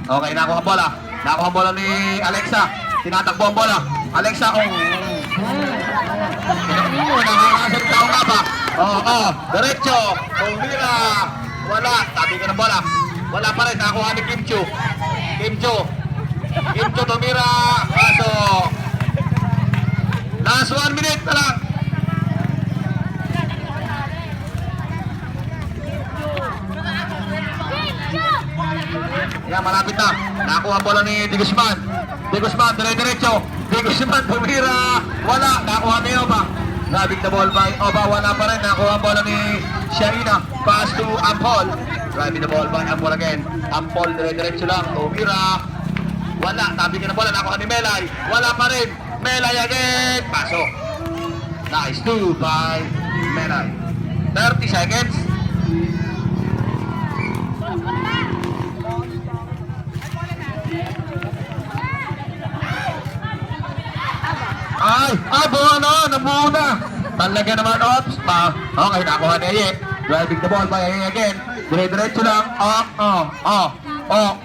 Okay, nakuha ang bola. Nakuha ang bola ni Alexa. Tinatakbo ang bola. Alexa, nakakasal tao nga ba? Diretso. Tumira. Wala. Tabi ka ng bola. Wala pa rin. Nakuha ni Kim Chu. Kim Chu tumira. Pasok. Last 1 minute na lang. Yan, malapit na. Nakuha bola ni Di Guzman. Di Guzman, dire-diretso. Di Guzman, tumira. Wala. Nakuha ni Oba. Grabing the ball by Oba. Wala pa rin. Nakuha bola ni Shaina. Pass to Ampol. Grabing the ball by Ampol again. Ampol, dire-diretso lang. Tumira. Wala. Tabi ka na bola. Nakuha ni Melay. Wala pa rin. Melay again. Pasok. Nice. 2 by Melay. 30 seconds. Buo na, nabuo na. Talaga naman, ops. Okay, nakuha ni Aye. Driving the ball by Aye again. Dire-diretso lang.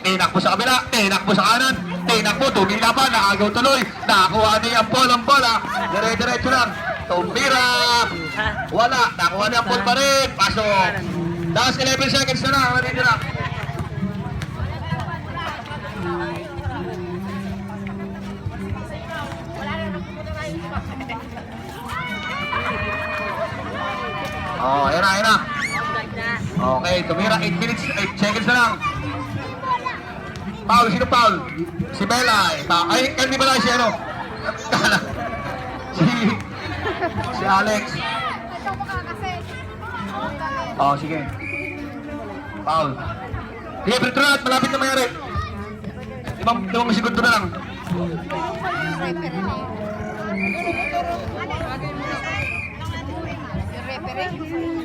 Tinakbo sa kabila. Tinakbo sa kanan. Tinakbo, tumila pa. Nakagaw tuloy. Nakuha ni Ampol ang bola. Dire-diretso lang. Tumira. Wala. Nakuha ni Ampol pa rin. Pasok. Last 11 seconds na lang. Nandito lang. Ayan na. Okay, tumira 8 minutes, 8 seconds na lang. Paul, sino Paul? Si Bella. Ay, hindi ba lang si ano? si Alex. Sige. Paul. Sige, Bertrand, malapit na mayari. 5 segundo na lang. Referee.